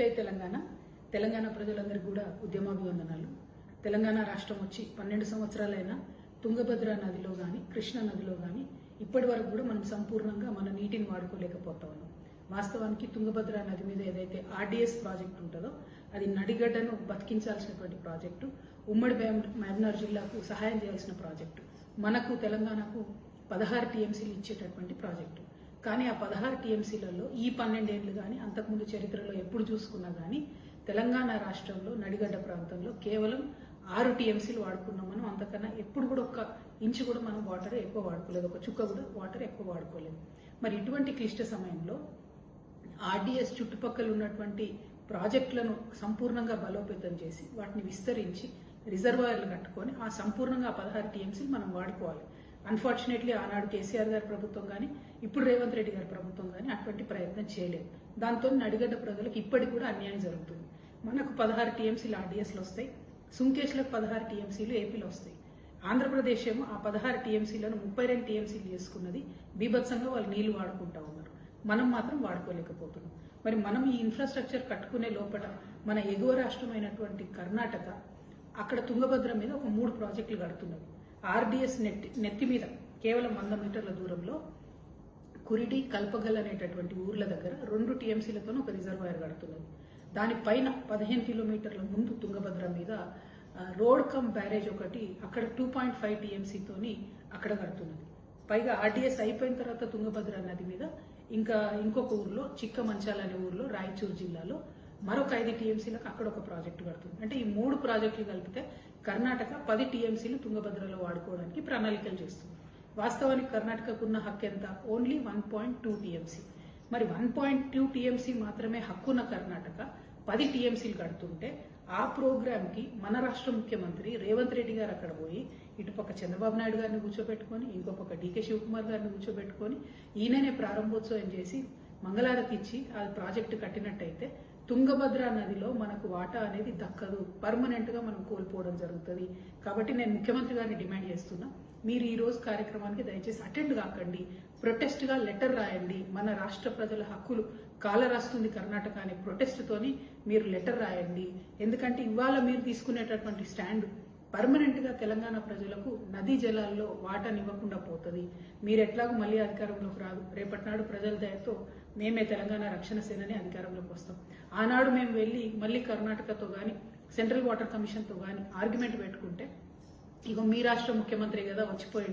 జై తెలంగాణ ప్రజలందరికీ కూడా ఉద్యమాభివందనాలు. తెలంగాణ రాష్ట్రం వచ్చి 12 సంవత్సరాలైనా తుంగభద్ర నదిలో కానీ కృష్ణా నదిలో కానీ ఇప్పటి వరకు కూడా మనం సంపూర్ణంగా మన నీటిని వాడుకోలేకపోతా ఉన్నాం. వాస్తవానికి తుంగభద్ర నది మీద ఏదైతే ఆర్డీఎస్ ప్రాజెక్టు ఉంటుందో అది నడిగడ్డను బతికించాల్సినటువంటి ప్రాజెక్టు, ఉమ్మడి మహబూబ్నగర్ జిల్లాకు సహాయం చేయాల్సిన ప్రాజెక్టు, మనకు తెలంగాణకు 16 టీఎంసీలు ఇచ్చేటటువంటి ప్రాజెక్టు. కానీ ఆ 16 టీఎంసీలలో ఈ 12 ఏళ్లు కానీ అంతకుముందు చరిత్రలో ఎప్పుడు చూసుకున్నా కానీ తెలంగాణ రాష్ట్రంలో నడిగడ్డ ప్రాంతంలో కేవలం 6 టీఎంసీలు వాడుకున్నాం. మనం అంతకన్నా ఎప్పుడు కూడా ఒక్క ఇంచు కూడా మనం వాటర్ ఎక్కువ వాడుకోలేదు, ఒక చుక్క కూడా వాటర్ ఎక్కువ వాడుకోలేదు. మరి ఇటువంటి క్లిష్ట సమయంలో ఆర్డీఎస్ చుట్టుపక్కల ఉన్నటువంటి ప్రాజెక్టులను సంపూర్ణంగా బలోపేతం చేసి వాటిని విస్తరించి రిజర్వాయర్లు కట్టుకొని ఆ సంపూర్ణంగా 16 టీఎంసీలు మనం వాడుకోవాలి. అన్ఫార్చునేట్లీ ఆనాడు కేసీఆర్ గారి ప్రభుత్వం కానీ ఇప్పుడు రేవంత్ రెడ్డి గారి ప్రభుత్వం కానీ అటువంటి ప్రయత్నం చేయలేదు. దాంతో నడిగడ్డ ప్రజలకు ఇప్పటికి కూడా అన్యాయం జరుగుతుంది. మనకు 16 టీఎంసీలు ఆర్డీఎస్లు వస్తాయి, సుంకేష్లకు 16 టీఎంసీలు ఏపీలో వస్తాయి. ఆంధ్రప్రదేశ్ ఏమో ఆ 16 టీఎంసీలను 32 టీఎంసీలు చేసుకున్నది. బీభత్సంగా వాళ్ళు నీళ్లు వాడుకుంటా ఉన్నారు, మనం మాత్రం వాడుకోలేకపోతున్నాం. మరి మనం ఈ ఇన్ఫ్రాస్ట్రక్చర్ కట్టుకునే లోపల మన ఎగువ రాష్ట్రమైనటువంటి కర్ణాటక అక్కడ తుంగభద్ర మీద ఒక 3 ప్రాజెక్టులు కడుతున్నది. ఆర్డీఎస్ నెత్తి మీద కేవలం 100 మీటర్ల దూరంలో కురిడి, కల్పగల్ అనేటటువంటి ఊర్ల దగ్గర 2 టీఎంసీలతో ఒక రిజర్వాయర్ కడుతున్నది. దానిపైన 15 కిలోమీటర్ల ముందు తుంగభద్ర మీద రోడ్ కమ్ బ్యారేజ్ ఒకటి అక్కడ 2.5 టీఎంసీతోని అక్కడ కడుతున్నది. పైగా ఆర్డీఎస్ అయిపోయిన తర్వాత తుంగభద్ర నది మీద ఇంకొక ఊర్లో చిక్కమంచాల అనే ఊర్లో రాయచూరు జిల్లాలో మరొక 5 టీఎంసీలకు అక్కడ ఒక ప్రాజెక్టు కడుతుంది. అంటే ఈ 3 ప్రాజెక్టులు కలిపితే కర్ణాటక 10 టీఎంసీలు తుంగభద్రలో వాడుకోవడానికి ప్రణాళికలు చేస్తుంది. వాస్తవానికి కర్ణాటకకు ఉన్న హక్కు ఎంత? Only 1.2 TMC. మరి 1.2 టీఎంసీ మాత్రమే హక్కున్న కర్ణాటక 10 టీఎంసీలు కడుతుంటే ఆ ప్రోగ్రామ్కి మన రాష్ట్ర ముఖ్యమంత్రి రేవంత్ రెడ్డి గారు అక్కడ పోయి ఇటుపక్క చంద్రబాబు నాయుడు గారిని కూర్చోబెట్టుకొని ఇంకో పక్క డీకే శివకుమార్ గారిని కూర్చోబెట్టుకొని ఈయననే ప్రారంభోత్సవం చేసి మంగళారతి ఇచ్చి ఆ ప్రాజెక్టు కట్టినట్టయితే తుంగభద్ర నదిలో మనకు వాటా అనేది దక్కదు, పర్మనెంట్ గా మనం కోల్పోవడం జరుగుతుంది. కాబట్టి నేను ముఖ్యమంత్రి గారిని డిమాండ్ చేస్తున్నా, మీరు ఈ రోజు కార్యక్రమానికి దయచేసి అటెండ్ కాకండి, ప్రొటెస్ట్ గా లెటర్ రాయండి. మన రాష్ట్ర ప్రజల హక్కులు కాలరాస్తుంది కర్ణాటక అనే ప్రొటెస్ట్ తోని మీరు లెటర్ రాయండి. ఎందుకంటే ఇవాళ మీరు తీసుకునేటటువంటి స్టాండ్ పర్మనెంట్ గా తెలంగాణ ప్రజలకు నదీ జలాల్లో వాటానివ్వకుండా పోతుంది. మీరు ఎట్లాగో మళ్ళీ అధికారంలోకి రాదు. రేపటి నాడు ప్రజల దయతో మేమే తెలంగాణ రక్షణ సేనని అధికారంలోకి వస్తాం. ఆనాడు మేము వెళ్ళి మళ్ళీ కర్ణాటకతో గాని సెంట్రల్ వాటర్ కమిషన్ తో గాని ఆర్గ్యుమెంట్ పెట్టుకుంటే ఇగో మీ రాష్ట్ర ముఖ్యమంత్రి కదా వచ్చిపోయింది